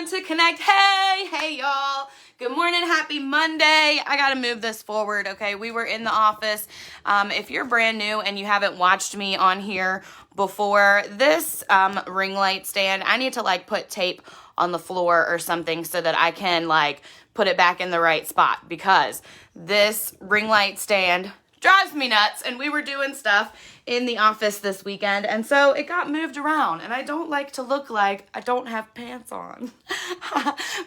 to connect. Hey y'all. Good morning, happy Monday. I gotta move this forward, okay? We were in the office. If you're brand new and you haven't watched me on here before, this ring light stand, I need to like put tape on the floor or something so that I can like put it back in the right spot, because this ring light stand drives me nuts, and we were doing stuff in the office this weekend, and so it got moved around, and I don't like to look like I don't have pants on.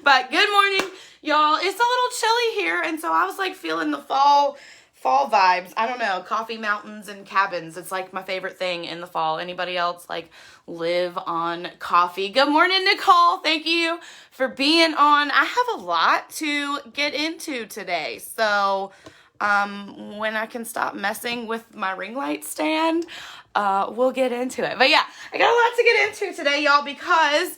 But good morning, y'all. It's a little chilly here, and so I was like feeling the fall vibes. I don't know, coffee mountains and cabins. It's like my favorite thing in the fall. Anybody else like live on coffee? Good morning, Nicole. Thank you for being on. I have a lot to get into today, so when I can stop messing with my ring light stand, we'll get into it. But yeah, I got a lot to get into today, y'all, because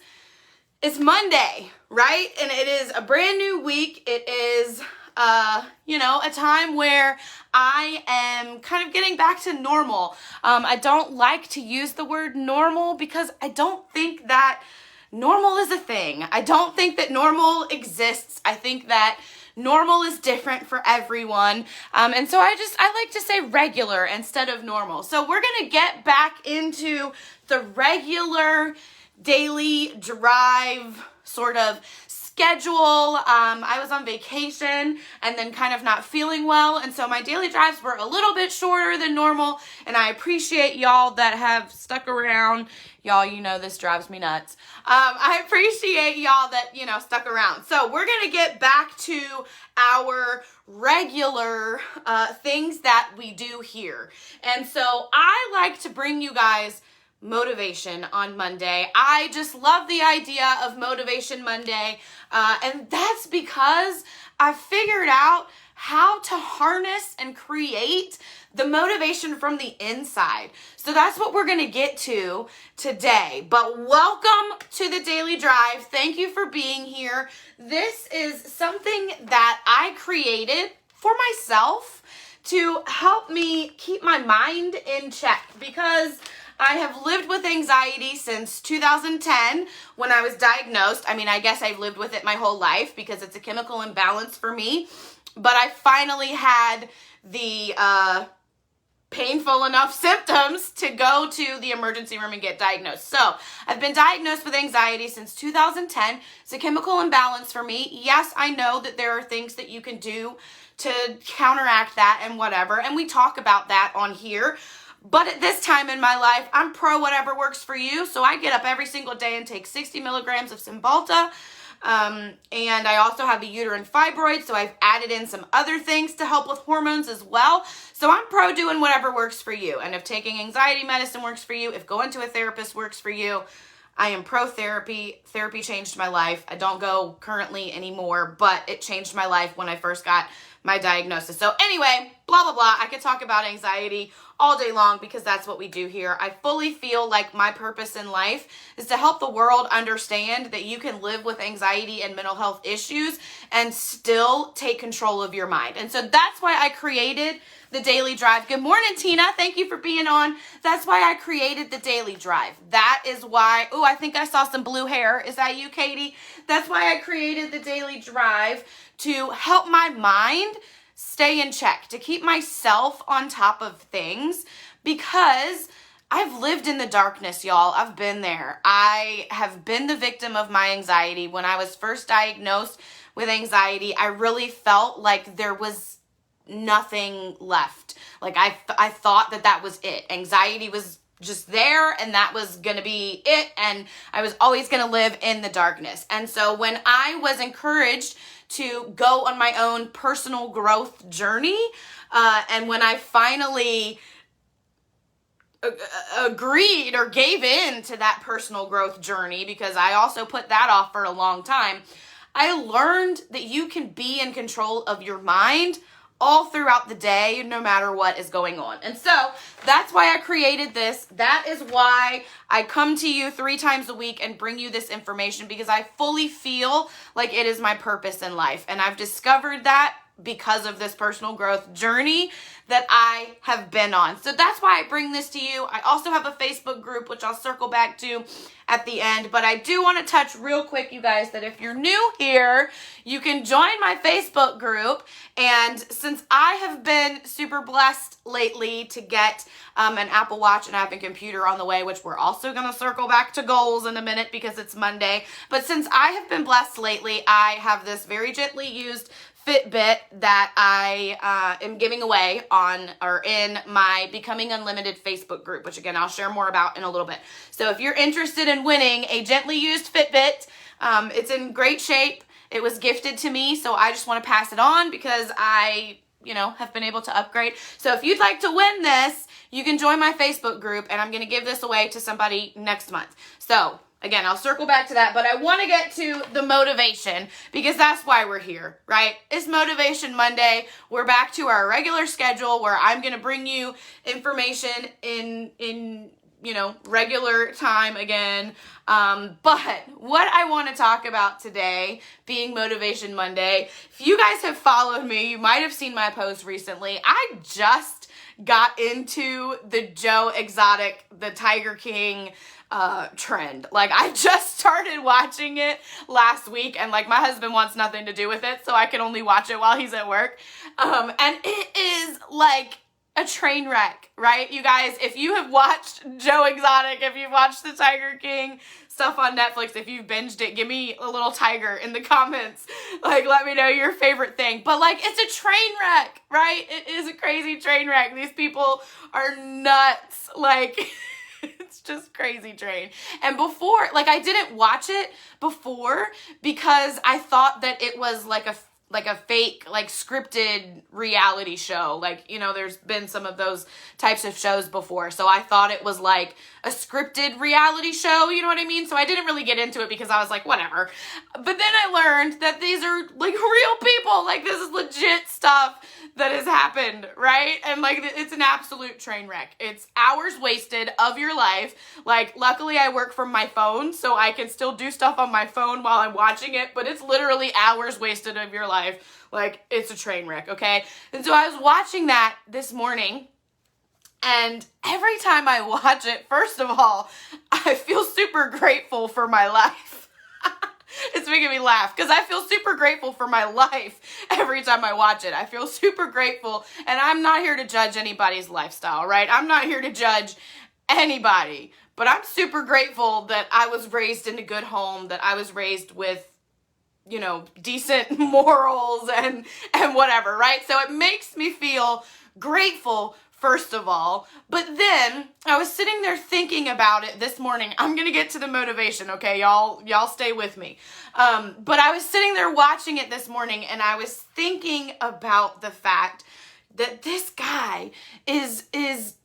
it's Monday, right? And it is a brand new week. It is, a time where I am kind of getting back to normal. I don't like to use the word normal because I don't think that normal is a thing. I don't think that normal exists. I think that normal is different for everyone. And so I like to say regular instead of normal. So we're going to get back into the regular daily drive sort of schedule. I was on vacation and then kind of not feeling well, and so my daily drives were a little bit shorter than normal, and I appreciate y'all that have stuck around. Y'all, you know this drives me nuts. I appreciate y'all that, stuck around. So we're gonna get back to our regular things that we do here. And so I like to bring you guys motivation on Monday. I just love the idea of Motivation Monday, and that's because I figured out how to harness and create the motivation from the inside. So that's what we're going to get to today. But welcome to the Daily Drive. Thank you for being here. This is something that I created for myself to help me keep my mind in check, because I have lived with anxiety since 2010 when I was diagnosed. I mean, I guess I've lived with it my whole life because it's a chemical imbalance for me. But I finally had the painful enough symptoms to go to the emergency room and get diagnosed. So I've been diagnosed with anxiety since 2010. It's a chemical imbalance for me. Yes, I know that there are things that you can do to counteract that and whatever, and we talk about that on here. But at this time in my life, I'm pro whatever works for you. So I get up every single day and take 60 milligrams of Cymbalta. And I also have a uterine fibroid, so I've added in some other things to help with hormones as well. So I'm pro doing whatever works for you. And if taking anxiety medicine works for you, if going to a therapist works for you, I am pro therapy. Therapy changed my life. I don't go currently anymore, but it changed my life when I first got my diagnosis. So anyway, blah, blah, blah. I could talk about anxiety all day long because that's what we do here. I fully feel like my purpose in life is to help the world understand that you can live with anxiety and mental health issues and still take control of your mind. And so that's why I created the Daily Drive. Good morning, Tina. Thank you for being on. That's why I created the Daily Drive. That is why, I think I saw some blue hair. Is that you, Katie? That's why I created the Daily Drive, to help my mind stay in check, to keep myself on top of things, because I've lived in the darkness, y'all. I've been there. I have been the victim of my anxiety. When I was first diagnosed with anxiety, I really felt like there was nothing left. Like I thought that was it. Anxiety was just there, and that was going to be it, and I was always going to live in the darkness. And so when I was encouraged to go on my own personal growth journey, and when I finally agreed or gave in to that personal growth journey, because I also put that off for a long time, I learned that you can be in control of your mind all throughout the day, no matter what is going on. And so that's why I created this. That is why I come to you 3 times a week and bring you this information, because I fully feel like it is my purpose in life. And I've discovered that because of this personal growth journey that I have been on. So that's why I bring this to you. I also have a Facebook group, which I'll circle back to at the end, but I do want to touch real quick, you guys, that if you're new here, you can join my Facebook group. And since I have been super blessed lately to get an Apple Watch and I have a computer on the way, which we're also going to circle back to goals in a minute because it's Monday. But since I have been blessed lately, I have this very gently used Fitbit that I am giving away on or in my Becoming Unlimited Facebook group, which again, I'll share more about in a little bit. So if you're interested in winning a gently used Fitbit, it's in great shape. It was gifted to me, so I just want to pass it on because I, have been able to upgrade. So if you'd like to win this, you can join my Facebook group, and I'm going to give this away to somebody next month. So again, I'll circle back to that, but I want to get to the motivation because that's why we're here, right? It's Motivation Monday. We're back to our regular schedule where I'm going to bring you information in regular time again. But what I want to talk about today, being Motivation Monday, if you guys have followed me, you might have seen my post recently. I just got into the Joe Exotic, the Tiger King trend. Like, I just started watching it last week, and like my husband wants nothing to do with it, so I can only watch it while he's at work. And it is like a train wreck, right? You guys, if you have watched Joe Exotic, if you've watched the Tiger King stuff on Netflix, if you've binged it, give me a little tiger in the comments. Like, let me know your favorite thing. But like, it's a train wreck, right? It is a crazy train wreck. These people are nuts. Like, it's just crazy train. And before, like, I didn't watch it before because I thought that it was like a fake, like, scripted reality show. Like, there's been some of those types of shows before. So I thought it was like a scripted reality show, you know what I mean? So I didn't really get into it because I was like, whatever. But then I learned that these are like real people. Like, this is legit stuff that has happened, right? And like, it's an absolute train wreck. It's hours wasted of your life. Like, luckily I work from my phone, so I can still do stuff on my phone while I'm watching it, but it's literally hours wasted of your life. Like, it's a train wreck, okay? And so I was watching that this morning, and every time I watch it, first of all, I feel super grateful for my life. It's making me laugh because I feel super grateful for my life every time I watch it. I feel super grateful, and I'm not here to judge anybody's lifestyle, right? I'm not here to judge anybody, but I'm super grateful that I was raised in a good home, that I was raised with, decent morals and whatever, right? So it makes me feel grateful, first of all. But then I was sitting there thinking about it this morning. I'm going to get to the motivation, okay? Y'all stay with me. But I was sitting there watching it this morning, and I was thinking about the fact that this guy he's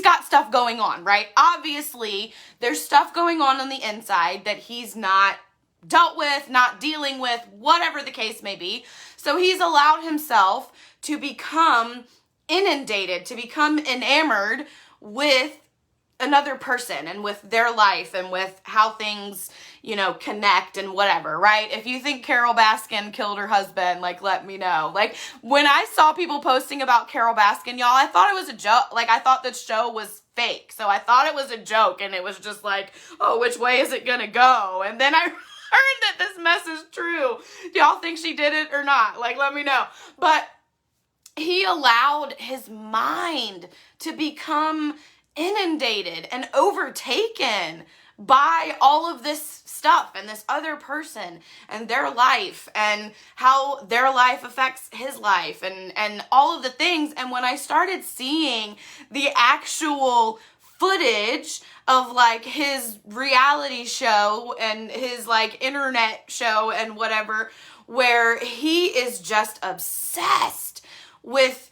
got stuff going on, right? Obviously, there's stuff going on the inside that he's not dealt with, not dealing with, whatever the case may be. So he's allowed himself to become inundated, to become enamored with another person and with their life and with how things, connect and whatever, right? If you think Carol Baskin killed her husband, like, let me know. Like, when I saw people posting about Carol Baskin, y'all, I thought it was a joke. Like, I thought the show was fake. So I thought it was a joke, and it was just like, oh, which way is it gonna go? And then I heard that this mess is true. Do y'all think she did it or not? Like, let me know. But he allowed his mind to become inundated and overtaken by all of this stuff and this other person and their life and how their life affects his life and all of the things. And when I started seeing the actual footage of like his reality show and his like internet show and whatever, where he is just obsessed with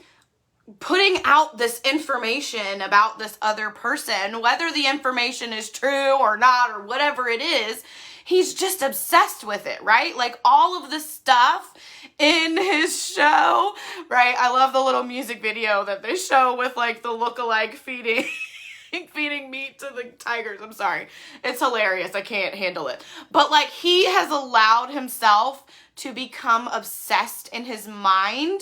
putting out this information about this other person, whether the information is true or not or whatever it is, he's just obsessed with it, right? Like all of the stuff in his show, right? I love the little music video that they show with like the lookalike feeding meat to the tigers. I'm sorry. It's hilarious. I can't handle it. But like he has allowed himself to become obsessed in his mind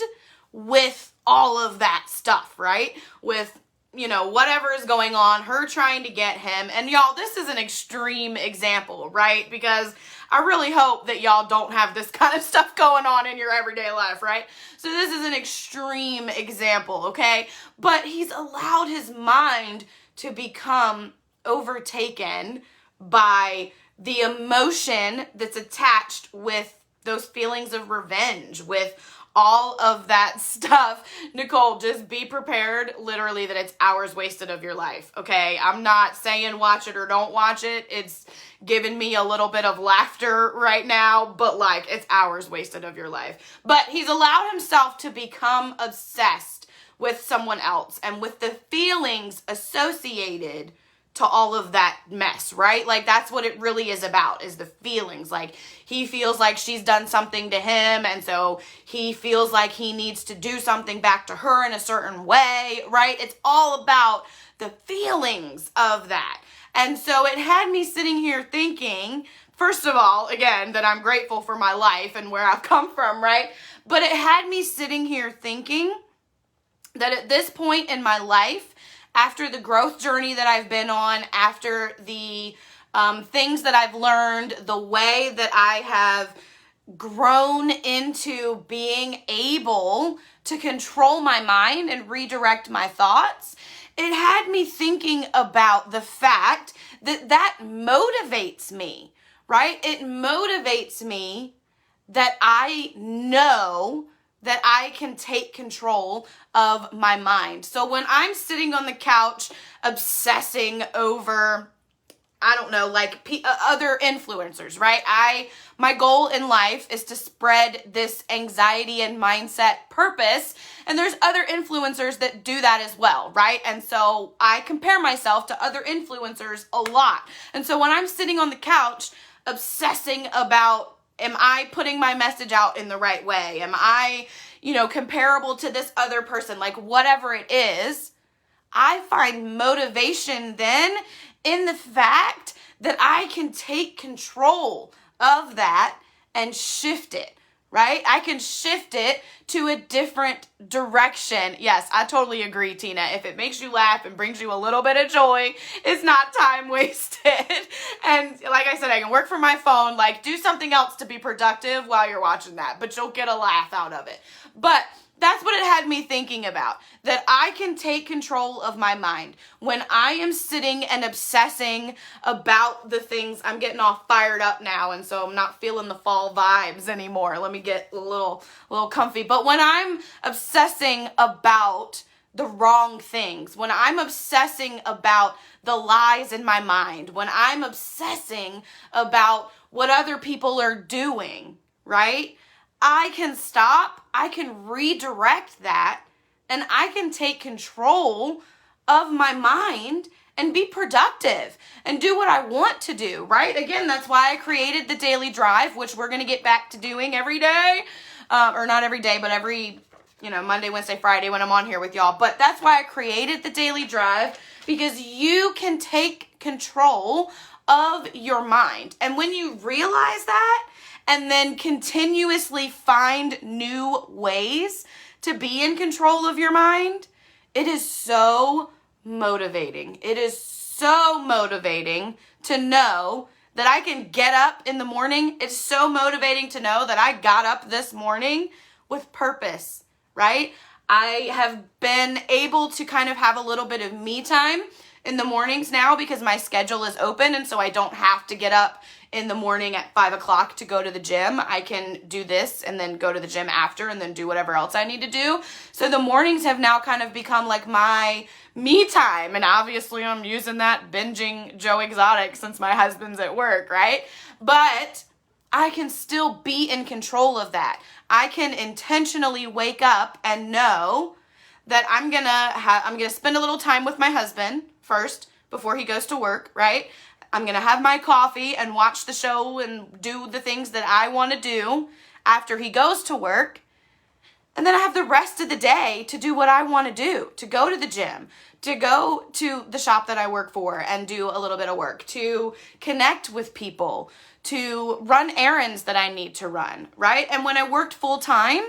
with all of that stuff, right? With, whatever is going on, her trying to get him. And y'all, this is an extreme example, right? Because I really hope that y'all don't have this kind of stuff going on in your everyday life, right? So this is an extreme example, okay? But he's allowed his mind to become overtaken by the emotion that's attached with those feelings of revenge, with all of that stuff. Nicole, just be prepared literally that it's hours wasted of your life, okay? I'm not saying watch it or don't watch it. It's giving me a little bit of laughter right now, but like it's hours wasted of your life. But he's allowed himself to become obsessed with someone else and with the feelings associated to all of that mess, right? Like that's what it really is about, is the feelings. Like he feels like she's done something to him, and so he feels like he needs to do something back to her in a certain way, right? It's all about the feelings of that. And so it had me sitting here thinking, first of all, again, that I'm grateful for my life and where I've come from, right? But it had me sitting here thinking that at this point in my life, after the growth journey that I've been on, after the things that I've learned, the way that I have grown into being able to control my mind and redirect my thoughts, it had me thinking about the fact that that motivates me, right? It motivates me that I know that I can take control of my mind. So when I'm sitting on the couch obsessing over, I don't know, like other influencers, right? My goal in life is to spread this anxiety and mindset purpose, and there's other influencers that do that as well, right? And so I compare myself to other influencers a lot. And so when I'm sitting on the couch obsessing about, am I putting my message out in the right way? Am I, comparable to this other person? Like whatever it is, I find motivation then in the fact that I can take control of that and shift it, right? I can shift it to a different direction. Yes, I totally agree, Tina. If it makes you laugh and brings you a little bit of joy, it's not time wasted. And like I said, I can work from my phone, like do something else to be productive while you're watching that, but you'll get a laugh out of it. But that's what it had me thinking about, that I can take control of my mind. When I am sitting and obsessing about the things, I'm getting all fired up now, and so I'm not feeling the fall vibes anymore. Let me get a little comfy. But when I'm obsessing about the wrong things, when I'm obsessing about the lies in my mind, when I'm obsessing about what other people are doing, right? I can stop, I can redirect that, and I can take control of my mind and be productive and do what I want to do, right? Again, that's why I created the daily drive, which we're going to get back to doing every day, or not every day, but every, Monday, Wednesday, Friday when I'm on here with y'all. But that's why I created the daily drive, because you can take control of your mind. And when you realize that, and then continuously find new ways to be in control of your mind, it is so motivating. It is so motivating to know that I can get up in the morning. It's so motivating to know that I got up this morning with purpose, right? I have been able to kind of have a little bit of me time in the mornings now because my schedule is open, and so I don't have to get up in the morning at 5 o'clock to go to the gym. I can do this and then go to the gym after and then do whatever else I need to do. So the mornings have now kind of become like my me time. And obviously I'm using that binging Joe Exotic since my husband's at work, right? But I can still be in control of that. I can intentionally wake up and know that I'm gonna spend a little time with my husband first before he goes to work, right? I'm going to have my coffee and watch the show and do the things that I want to do after he goes to work. And then I have the rest of the day to do what I want to do, to go to the gym, to go to the shop that I work for and do a little bit of work, to connect with people, to run errands that I need to run, right? And when I worked full time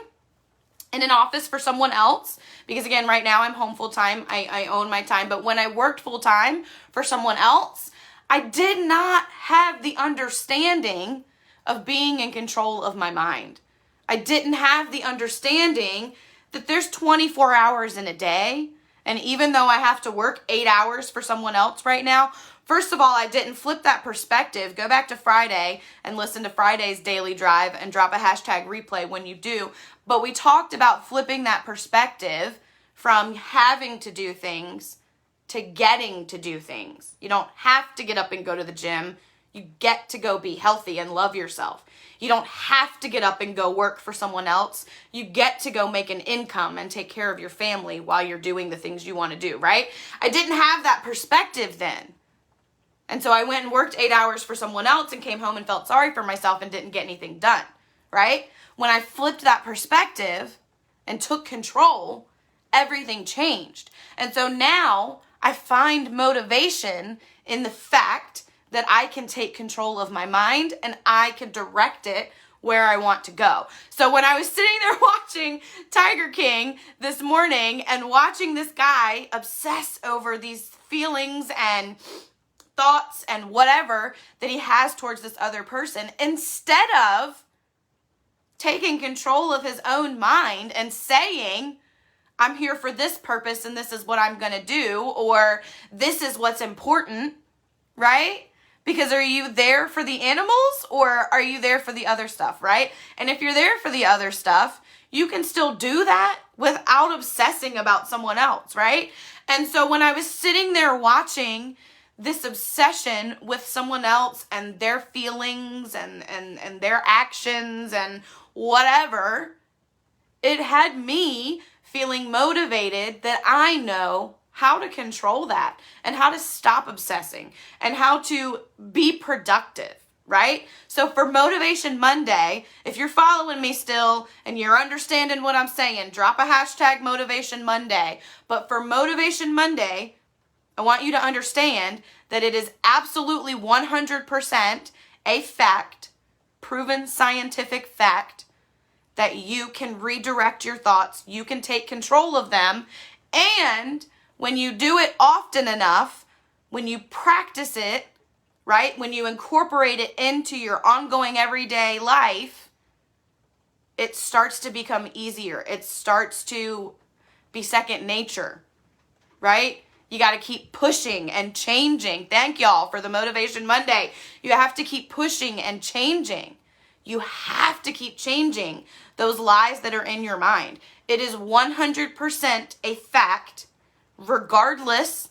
in an office for someone else, because again, right now I'm home full time, I own my time, but when I worked full time for someone else, I did not have the understanding of being in control of my mind. I didn't have the understanding that there's 24 hours in a day. And even though I have to work 8 hours for someone else right now, first of all, I didn't flip that perspective. Go back to Friday and listen to Friday's Daily Drive and drop a hashtag replay when you do. But we talked about flipping that perspective from having to do things to getting to do things. You don't have to get up and go to the gym. You get to go be healthy and love yourself. You don't have to get up and go work for someone else. You get to go make an income and take care of your family while you're doing the things you want to do, right? I didn't have that perspective then. And so I went and worked 8 hours for someone else and came home and felt sorry for myself and didn't get anything done, right? When I flipped that perspective and took control, everything changed. And so now I find motivation in the fact that I can take control of my mind and I can direct it where I want to go. So when I was sitting there watching Tiger King this morning and watching this guy obsess over these feelings and thoughts and whatever that he has towards this other person, instead of taking control of his own mind and saying, I'm here for this purpose and this is what I'm going to do, or this is what's important, right? Because are you there for the animals or are you there for the other stuff, right? And if you're there for the other stuff, you can still do that without obsessing about someone else, right? And so when I was sitting there watching this obsession with someone else and their feelings and their actions and whatever, it had me feeling motivated that I know how to control that and how to stop obsessing and how to be productive, right? So for Motivation Monday, if you're following me still and you're understanding what I'm saying, drop a hashtag Motivation Monday. But for Motivation Monday, I want you to understand that it is absolutely 100% a fact, proven scientific fact, that you can redirect your thoughts, you can take control of them, and when you do it often enough, when you practice it, right, when you incorporate it into your ongoing everyday life, it starts to become easier. It starts to be second nature, right? You got to keep pushing and changing. Thank y'all for the Motivation Monday. You have to keep pushing and changing. You have to keep changing those lies that are in your mind. It is 100% a fact, regardless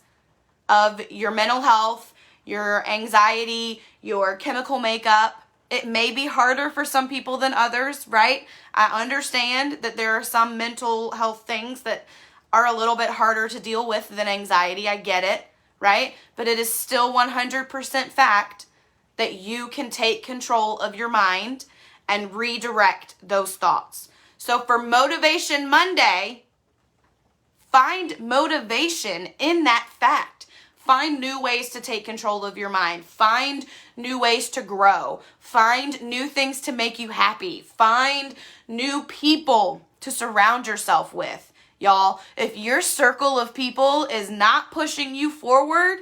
of your mental health, your anxiety, your chemical makeup. It may be harder for some people than others, right? I understand that there are some mental health things that are a little bit harder to deal with than anxiety. I get it, right? But it is still 100% fact that you can take control of your mind and redirect those thoughts. So for Motivation Monday, find motivation in that fact. Find new ways to take control of your mind. Find new ways to grow. Find new things to make you happy. Find new people to surround yourself with. Y'all, if your circle of people is not pushing you forward,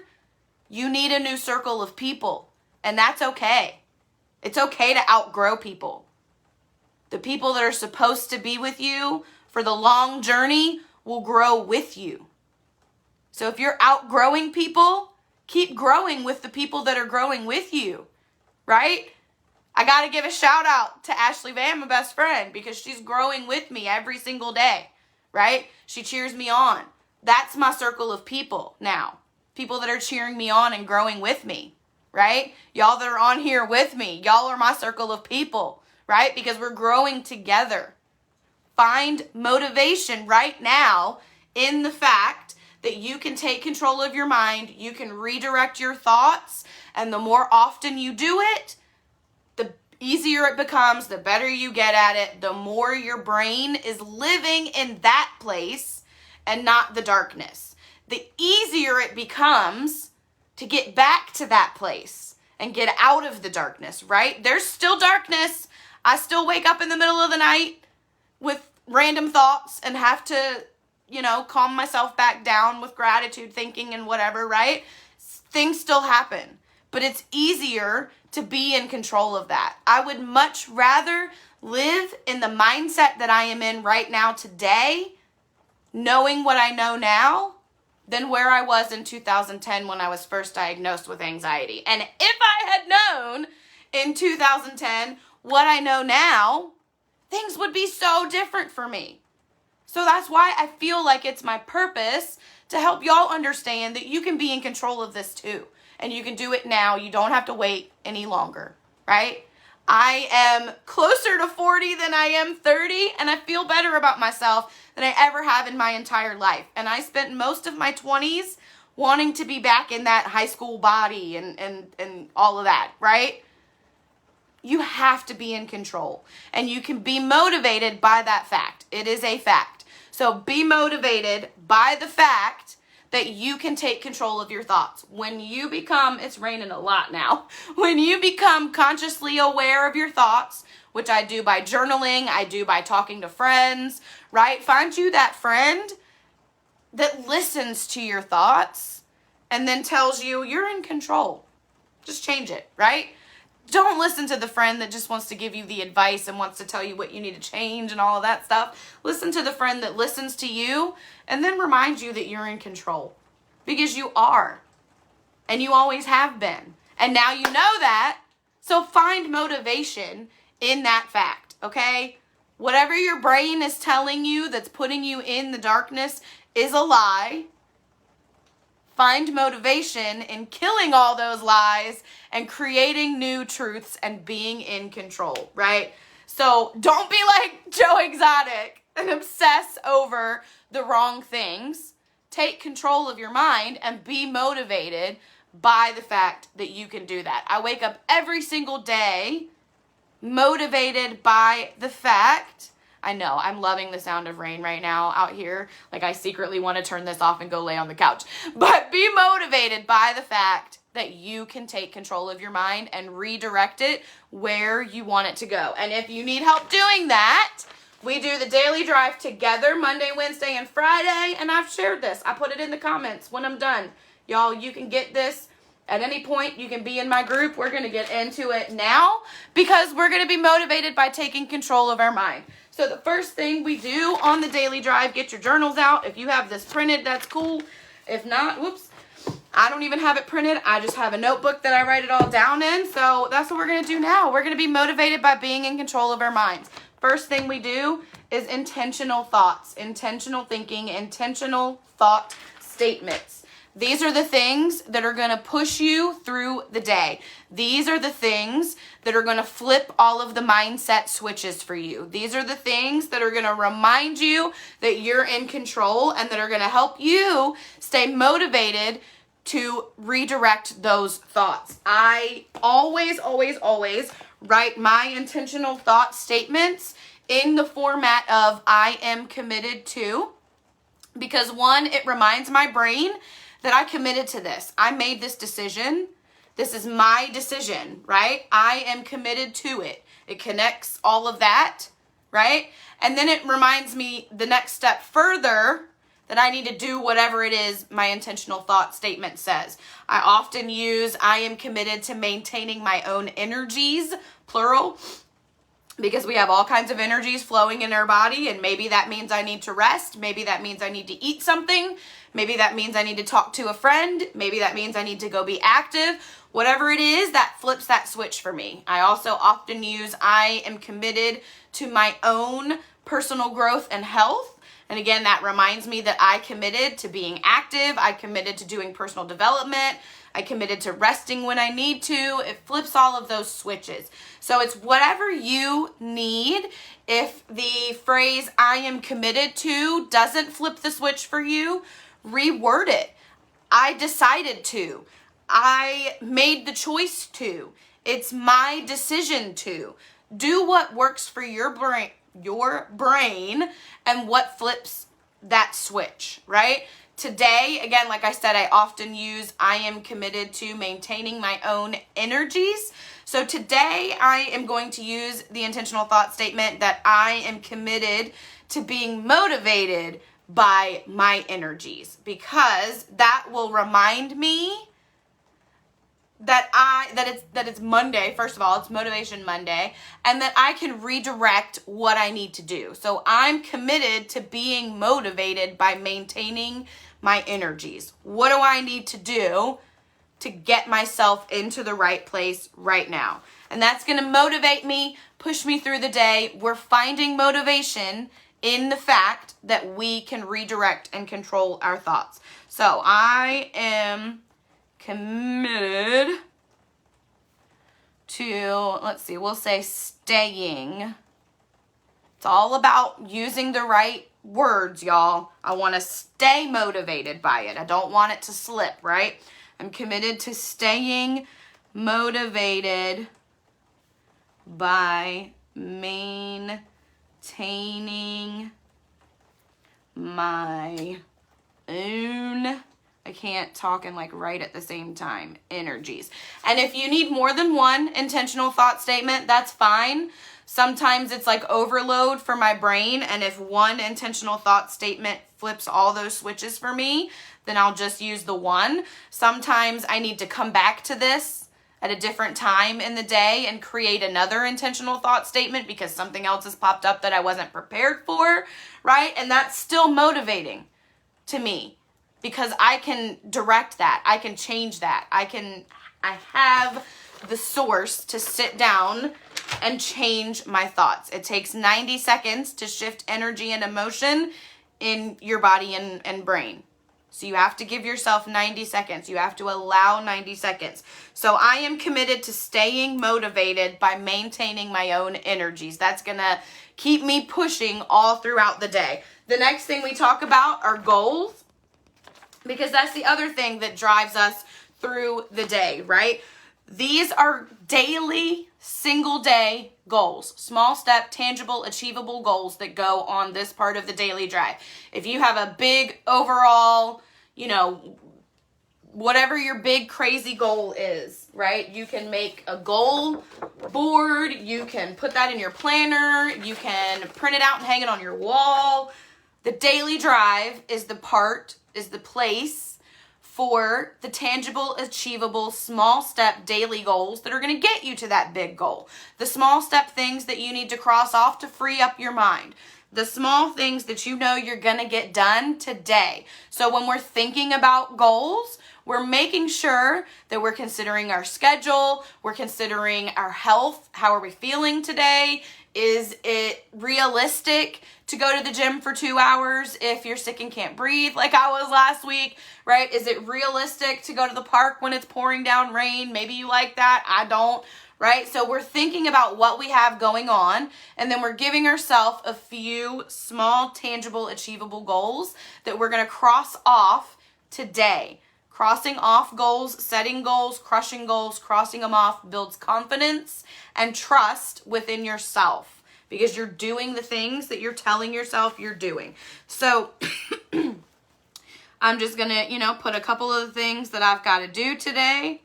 you need a new circle of people. And that's okay. It's okay to outgrow people. The people that are supposed to be with you for the long journey will grow with you. So if you're outgrowing people, keep growing with the people that are growing with you, right? I got to give a shout out to Ashley Van, my best friend, because she's growing with me every single day, right? She cheers me on. That's my circle of people now. People that are cheering me on and growing with me, right? Y'all that are on here with me, y'all are my circle of people, right? Because we're growing together. Find motivation right now in the fact that you can take control of your mind, you can redirect your thoughts, and the more often you do it, the easier it becomes, the better you get at it, the more your brain is living in that place and not the darkness. The easier it becomes to get back to that place and get out of the darkness, right? There's still darkness. I still wake up in the middle of the night with random thoughts and have to, calm myself back down with gratitude thinking and whatever, right? Things still happen, but it's easier to be in control of that. I would much rather live in the mindset that I am in right now today, knowing what I know now, than where I was in 2010 when I was first diagnosed with anxiety. And if I had known in 2010 what I know now, things would be so different for me. So that's why I feel like it's my purpose to help y'all understand that you can be in control of this too. And you can do it now. You don't have to wait any longer, right? I am closer to 40 than I am 30, and I feel better about myself than I ever have in my entire life. And I spent most of my 20s wanting to be back in that high school body and all of that, right? You have to be in control, and you can be motivated by that fact. It is a fact. So be motivated by the fact that you can take control of your thoughts. When you become, it's raining a lot now, when you become consciously aware of your thoughts, which I do by journaling, I do by talking to friends, right? Find you that friend that listens to your thoughts and then tells you you're in control. Just change it, right? Don't listen to the friend that just wants to give you the advice and wants to tell you what you need to change and all of that stuff. Listen to the friend that listens to you and then reminds you that you're in control, because you are, and you always have been. And now you know that, so find motivation in that fact, okay? Whatever your brain is telling you that's putting you in the darkness is a lie. Find motivation in killing all those lies and creating new truths and being in control, right? So don't be like Joe Exotic and obsess over the wrong things. Take control of your mind and be motivated by the fact that you can do that. I wake up every single day motivated by the fact, I know, I'm loving the sound of rain right now out here. Like, I secretly want to turn this off and go lay on the couch. But be motivated by the fact that you can take control of your mind and redirect it where you want it to go. And if you need help doing that, we do the daily drive together Monday, Wednesday, and Friday. And I've shared this. I put it in the comments when I'm done. Y'all, you can get this at any point. You can be in my group. We're going to get into it now because we're going to be motivated by taking control of our mind. So the first thing we do on the daily drive, get your journals out. If you have this printed, that's cool. If not, whoops, I don't even have it printed. I just have a notebook that I write it all down in. So that's what we're going to do now. We're going to be motivated by being in control of our minds. First thing we do is intentional thoughts, intentional thinking, intentional thought statements. These are the things that are going to push you through the day. These are the things that are going to flip all of the mindset switches for you. These are the things that are going to remind you that you're in control and that are going to help you stay motivated to redirect those thoughts. I always write my intentional thought statements in the format of I am committed to, because one, it reminds my brain that I committed to this. I made this decision. This is my decision, right? I am committed to it. It connects all of that, right? And then it reminds me the next step further that I need to do whatever it is my intentional thought statement says. I often use I am committed to maintaining my own energies, plural, because we have all kinds of energies flowing in our body, and maybe that means I need to rest. Maybe that means I need to eat something. Maybe that means I need to talk to a friend. Maybe that means I need to go be active. Whatever it is, that flips that switch for me. I also often use I am committed to my own personal growth and health. And again, that reminds me that I committed to being active. I committed to doing personal development. I committed to resting when I need to. It flips all of those switches. So it's whatever you need. If the phrase I am committed to doesn't flip the switch for you, reword it. I decided to. I made the choice to. It's my decision to. Do what works for your brain and what flips that switch, right? today, again, like I said, I often use I am committed to maintaining my own energies. So today I am going to use the intentional thought statement that I am committed to being motivated by my energies, because that will remind me that it's Monday. First of all, it's Motivation Monday, and that I can redirect what I need to do. So I'm committed to being motivated by maintaining my energies. What do I need to do to get myself into the right place right now? And that's going to motivate me, push me through the day. We're finding motivation in the fact that we can redirect and control our thoughts. So I am committed to, let's see, we'll say staying. It's all about using the right words, y'all. I want to stay motivated by it. I don't want it to slip, right? I'm committed to staying motivated by maintaining my own, I can't talk and like write at the same time, energies. And if you need more than one intentional thought statement, that's fine. Sometimes it's like overload for my brain, and if one intentional thought statement flips all those switches for me, then I'll just use the one. Sometimes I need to come back to this at a different time in the day and create another intentional thought statement because something else has popped up that I wasn't prepared for, right? And that's still motivating to me because I can direct that. I can change that. I have the source to sit down and change my thoughts. It takes 90 seconds to shift energy and emotion in your body and brain. So you have to give yourself 90 seconds. You have to allow 90 seconds. So I am committed to staying motivated by maintaining my own energies. That's going to keep me pushing all throughout the day. The next thing we talk about are goals, because that's the other thing that drives us through the day, right? These are daily, single day goals, small step, tangible, achievable goals that go on this part of the daily drive. If you have a big overall, whatever your big crazy goal is, right? You can make a goal board. You can put that in your planner. You can print it out and hang it on your wall. The daily drive is the place for the tangible, achievable, small step daily goals that are going to get you to that big goal. The small step things that you need to cross off to free up your mind. The small things that you know you're going to get done today. So when we're thinking about goals, we're making sure that we're considering our schedule, we're considering our health. How are we feeling today? Is it realistic to go to the gym for 2 hours if you're sick and can't breathe like I was last week, right? Is it realistic to go to the park when it's pouring down rain? Maybe you like that. I don't, right? So we're thinking about what we have going on, and then we're giving ourselves a few small, tangible, achievable goals that we're going to cross off today. Crossing off goals, setting goals, crushing goals, crossing them off builds confidence and trust within yourself because you're doing the things that you're telling yourself you're doing. So I'm just going to, put a couple of the things that I've got to do today.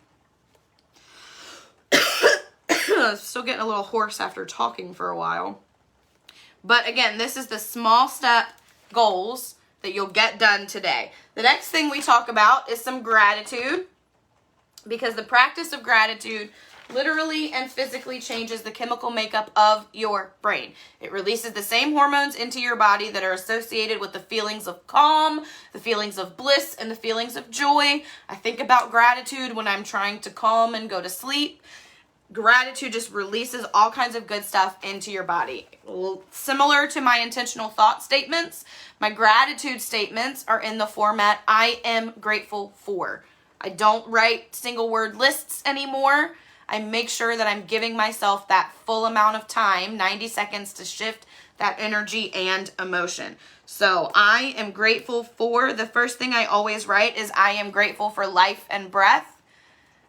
Still getting a little hoarse after talking for a while. But again, this is the small step goals that you'll get done today. The next thing we talk about is some gratitude, because the practice of gratitude literally and physically changes the chemical makeup of your brain. It releases the same hormones into your body that are associated with the feelings of calm, the feelings of bliss, and the feelings of joy. I think about gratitude when I'm trying to calm and go to sleep. Gratitude just releases all kinds of good stuff into your body. Similar to my intentional thought statements, my gratitude statements are in the format I am grateful for. I don't write single word lists anymore. I make sure that I'm giving myself that full amount of time, 90 seconds, to shift that energy and emotion. So I am grateful for, the first thing I always write is I am grateful for life and breath.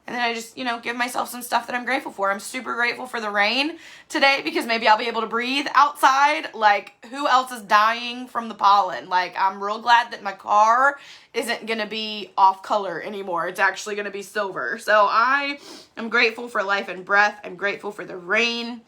And then I just, give myself some stuff that I'm grateful for. I'm super grateful for the rain today because maybe I'll be able to breathe outside. Like, who else is dying from the pollen? Like, I'm real glad that my car isn't going to be off color anymore. It's actually going to be silver. So I am grateful for life and breath. I'm grateful for the rain.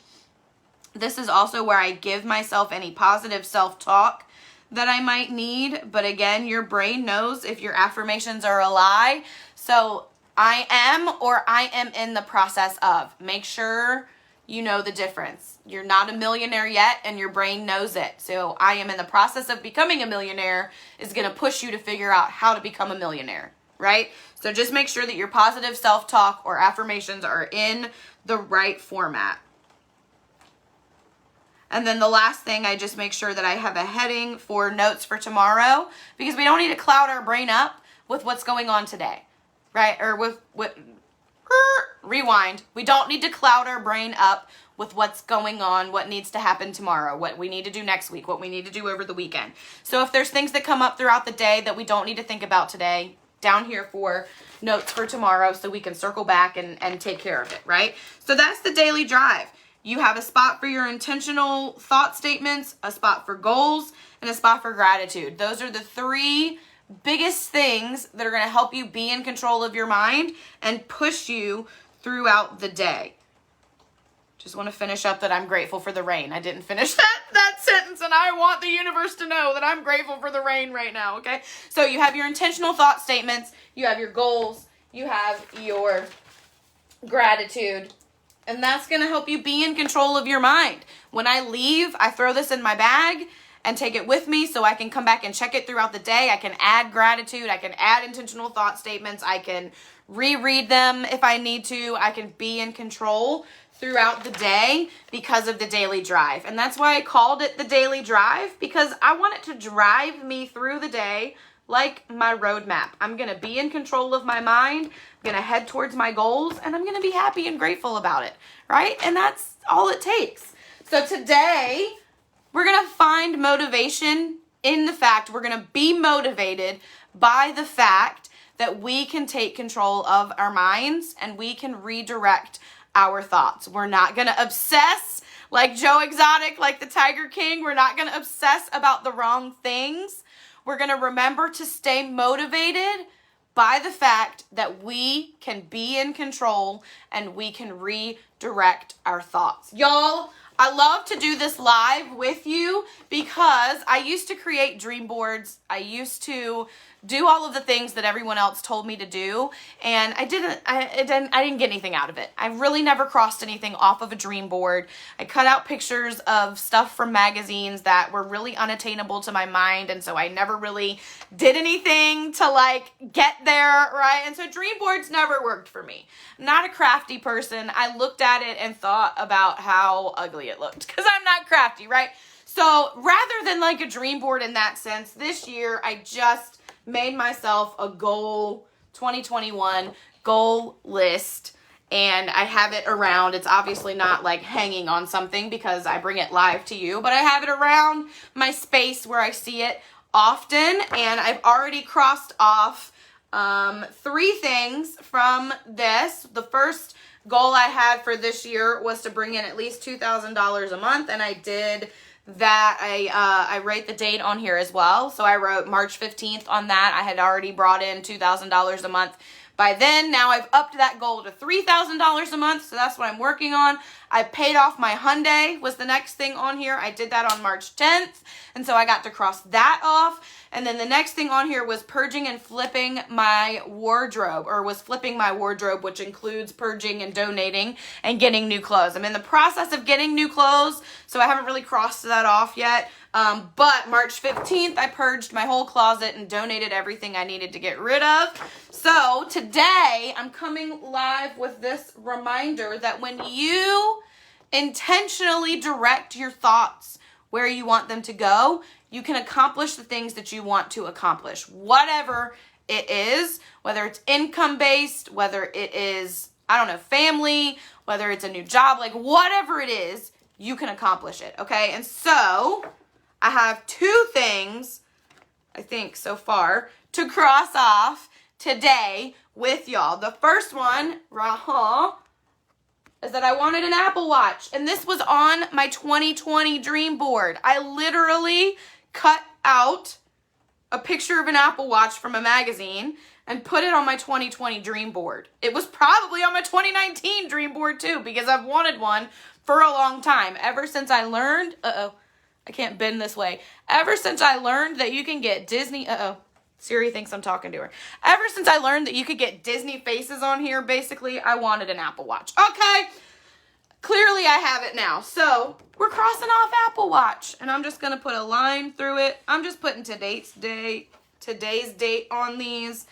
This is also where I give myself any positive self-talk that I might need. But again, your brain knows if your affirmations are a lie. So I am or I am in the process of. Make sure you know the difference. You're not a millionaire yet and your brain knows it. So I am in the process of becoming a millionaire is going to push you to figure out how to become a millionaire, right? So just make sure that your positive self-talk or affirmations are in the right format. And then the last thing, I just make sure that I have a heading for notes for tomorrow because we don't need to cloud our brain up with what's going on today. Right? Or rewind. We don't need to cloud our brain up with what's going on, what needs to happen tomorrow, what we need to do next week, what we need to do over the weekend. So if there's things that come up throughout the day that we don't need to think about today, down here for notes for tomorrow so we can circle back and take care of it, right? So that's the daily drive. You have a spot for your intentional thought statements, a spot for goals, and a spot for gratitude. Those are the three biggest things that are going to help you be in control of your mind and push you throughout the day. Just want to finish up that I'm grateful for the rain. I didn't finish that sentence, and I want the universe to know that I'm grateful for the rain right now, okay? So you have your intentional thought statements, you have your goals, you have your gratitude, and that's going to help you be in control of your mind. When I leave, I throw this in my bag and take it with me so I can come back and check it throughout the day. I can add gratitude. I can add intentional thought statements. I can reread them if I need to. I can be in control throughout the day because of the daily drive. And that's why I called it the daily drive, because I want it to drive me through the day like my roadmap. I'm going to be in control of my mind. I'm going to head towards my goals, and I'm going to be happy and grateful about it, right? And that's all it takes. So today, we're going to find motivation in the fact we're going to be motivated by the fact that we can take control of our minds and we can redirect our thoughts. We're not going to obsess like Joe Exotic, like the Tiger King. We're not going to obsess about the wrong things. We're going to remember to stay motivated by the fact that we can be in control and we can redirect our thoughts. Y'all, I love to do this live with you because I used to create dream boards. I used to do all of the things that everyone else told me to do, and I didn't get anything out of it. I really never crossed anything off of a dream board. I cut out pictures of stuff from magazines that were really unattainable to my mind, and so I never really did anything to like get there, right? And so dream boards never worked for me. I'm not a crafty person. I looked at it and thought about how ugly it looked because I'm not crafty, right? So rather than like a dream board in that sense, this year I just made myself a goal 2021 goal list, and I have it around. It's obviously not like hanging on something because I bring it live to you, but I have it around my space where I see it often, and I've already crossed off 3 things from this. The first goal I had for this year was to bring in at least $2,000 a month, and I did that. I write the date on here as well. So I wrote March 15th on that. I had already brought in $2,000 a month by then. Now I've upped that goal to $3,000 a month. So that's what I'm working on. I paid off my Hyundai was the next thing on here. I did that on March 10th. And so I got to cross that off. And then the next thing on here was purging and flipping my wardrobe, or was flipping my wardrobe, which includes purging and donating and getting new clothes. I'm in the process of getting new clothes, so I haven't really crossed that off yet. But March 15th, I purged my whole closet and donated everything I needed to get rid of. So today, I'm coming live with this reminder that when you intentionally direct your thoughts where you want them to go, you can accomplish the things that you want to accomplish. Whatever it is, whether it's income-based, whether it is, family, whether it's a new job, like whatever it is, you can accomplish it, okay? And so I have 2 things, I think so far, to cross off today with y'all. The first one, is that I wanted an Apple Watch. And this was on my 2020 dream board. I literally cut out a picture of an Apple Watch from a magazine and put it on my 2020 dream board. It was probably on my 2019 dream board too, because I've wanted one for a long time. Ever since I learned, I can't bend this way. Ever since I learned that you can get Disney, Siri thinks I'm talking to her. Ever since I learned that you could get Disney faces on here, basically, I wanted an Apple Watch. Okay, clearly I have it now. So we're crossing off Apple Watch, and I'm just gonna put a line through it. I'm just putting today's date on these.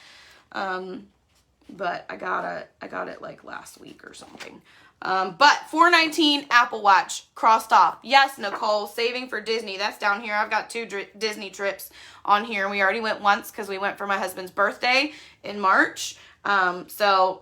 But I got it like last week or something. But 419 Apple Watch crossed off. Yes, Nicole, saving for Disney. That's down here. I've got 2 Disney trips on here. We already went once because we went for my husband's birthday in March. So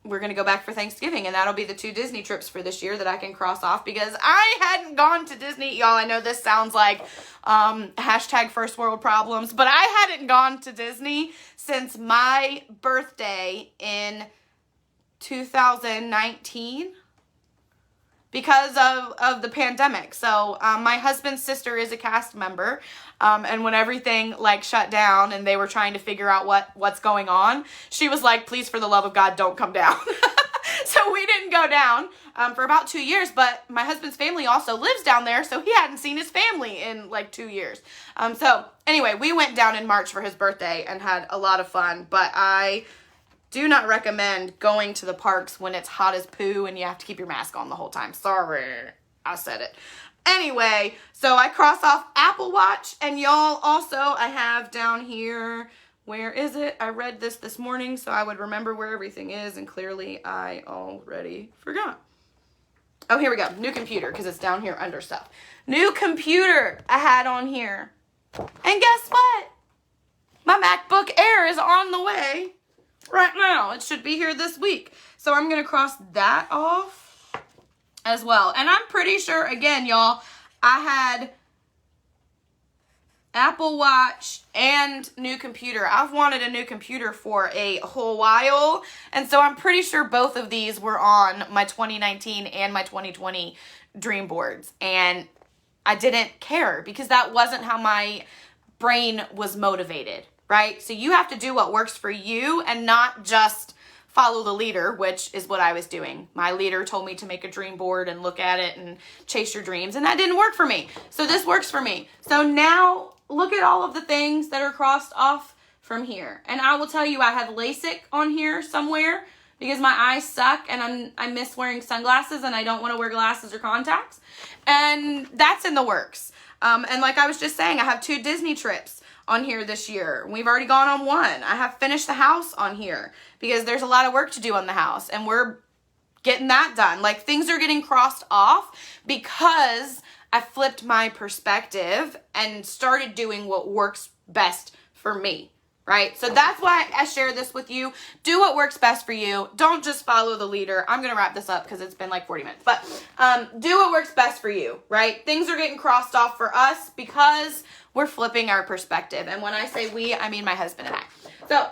we're going to go back for Thanksgiving, and that'll be the 2 Disney trips for this year that I can cross off because I hadn't gone to Disney. Y'all, I know this sounds like hashtag first world problems, but I hadn't gone to Disney since my birthday in 2019 because of the pandemic. So my husband's sister is a cast member, and when everything like shut down and they were trying to figure out what's going on, she was like, please, for the love of God, don't come down. So we didn't go down for about 2 years, but my husband's family also lives down there, so he hadn't seen his family in like 2 years. So anyway, we went down in March for his birthday and had a lot of fun, but I do not recommend going to the parks when it's hot as poo and you have to keep your mask on the whole time. Sorry, I said it. Anyway, so I cross off Apple Watch, and y'all also I have down here, where is it? I read this morning so I would remember where everything is, and clearly I already forgot. Oh, here we go. New computer, because it's down here under stuff. New computer I had on here. And guess what? My MacBook Air is on the way right now. It should be here this week. So I'm going to cross that off as well. And I'm pretty sure, again, y'all, I had Apple Watch and new computer. I've wanted a new computer for a whole while. And so I'm pretty sure both of these were on my 2019 and my 2020 dream boards. And I didn't care because that wasn't how my brain was motivated. Right? So you have to do what works for you and not just follow the leader, which is what I was doing. My leader told me to make a dream board and look at it and chase your dreams, and that didn't work for me. So this works for me. So now look at all of the things that are crossed off from here. And I will tell you, I have LASIK on here somewhere because my eyes suck and I miss wearing sunglasses and I don't want to wear glasses or contacts. And that's in the works. And like I was just saying, I have 2 Disney trips on here this year. We've already gone on 1. I have finished the house on here because there's a lot of work to do on the house and we're getting that done. Like things are getting crossed off because I flipped my perspective and started doing what works best for me. Right? So that's why I share this with you. Do what works best for you. Don't just follow the leader. I'm going to wrap this up because it's been like 40 minutes. But do what works best for you, right? Things are getting crossed off for us because we're flipping our perspective. And when I say we, I mean my husband and I. So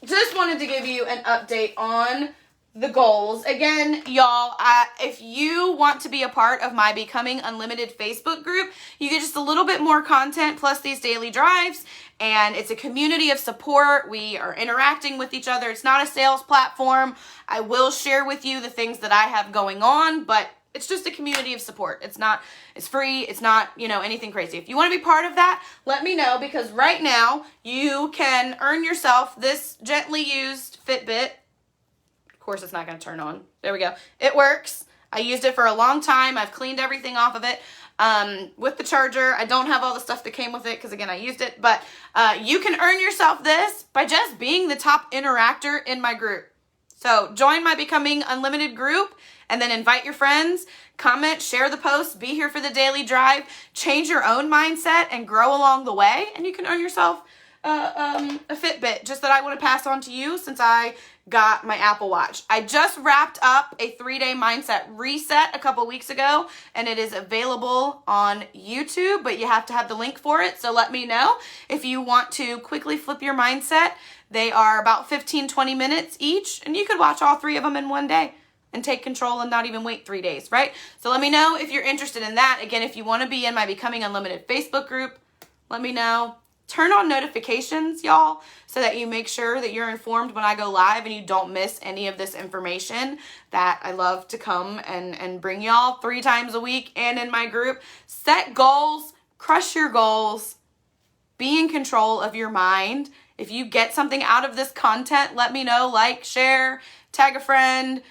just wanted to give you an update on the goals. Again, y'all, if you want to be a part of my Becoming Unlimited Facebook group, you get just a little bit more content plus these daily drives. And it's a community of support. We are interacting with each other. It's not a sales platform. I will share with you the things that I have going on, but it's just a community of support. It's free. It's not, anything crazy. If you want to be part of that, let me know because right now you can earn yourself this gently used Fitbit. Of course, it's not going to turn on. There we go. It works. I used it for a long time. I've cleaned everything off of it. With the charger, I don't have all the stuff that came with it because again, I used it, but you can earn yourself this by just being the top interactor in my group. So join my Becoming Unlimited group and then invite your friends, comment, share the post, be here for the daily drive, change your own mindset and grow along the way. And you can earn yourself a Fitbit just that I want to pass on to you since I got my Apple Watch. I just wrapped up a 3-day mindset reset a couple weeks ago and it is available on YouTube, but you have to have the link for it. So let me know if you want to quickly flip your mindset They are about 15-20 minutes each, and you could watch all 3 of them in one day and take control and not even wait 3 days, right? So let me know if you're interested in that. Again, if you want to be in my Becoming Unlimited Facebook group, let me know. Turn on notifications, y'all, so that you make sure that you're informed when I go live and you don't miss any of this information that I love to come and bring y'all 3 times a week and in my group. Set goals, crush your goals, be in control of your mind. If you get something out of this content, let me know. Like, share, tag a friend,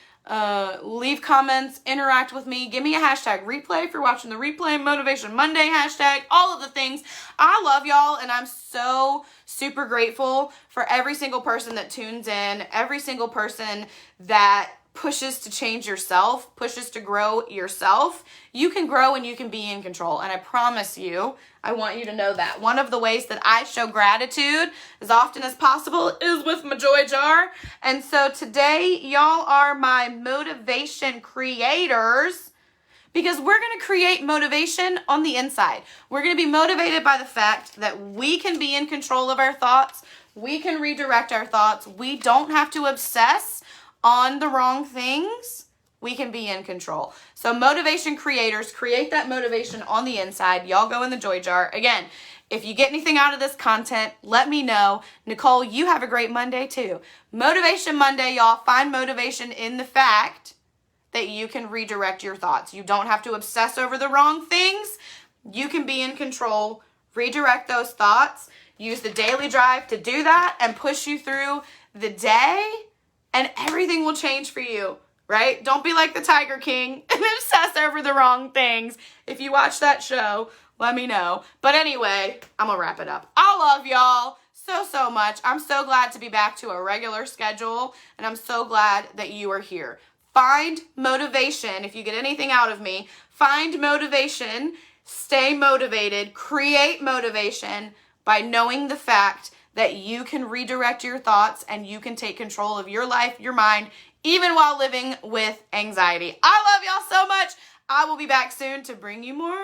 leave comments, interact with me, give me a hashtag replay if you're watching the replay, Motivation Monday hashtag, all of the things. I love y'all, and I'm so super grateful for every single person that tunes in, every single person that pushes to change yourself, pushes to grow yourself. You can grow and you can be in control. And I promise you, I want you to know that. One of the ways that I show gratitude as often as possible is with my joy jar. And so today, y'all are my motivation creators, because we're going to create motivation on the inside. We're going to be motivated by the fact that we can be in control of our thoughts. We can redirect our thoughts. We don't have to obsess on the wrong things. We can be in control. So motivation creators, create that motivation on the inside. Y'all go in the joy jar. Again, if you get anything out of this content, let me know. Nicole, you have a great Monday too. Motivation Monday, y'all. Find motivation in the fact that you can redirect your thoughts. You don't have to obsess over the wrong things. You can be in control, redirect those thoughts, use the daily drive to do that and push you through the day, and everything will change for you, right? Don't be like the Tiger King and obsess over the wrong things. If you watch that show, let me know. But anyway, I'm gonna wrap it up. I love y'all so much. I'm so glad to be back to a regular schedule, and I'm so glad that you are here. Find motivation. If you get anything out of me, find motivation, stay motivated, create motivation by knowing the fact that you can redirect your thoughts and you can take control of your life, your mind, even while living with anxiety. I love y'all so much. I will be back soon to bring you more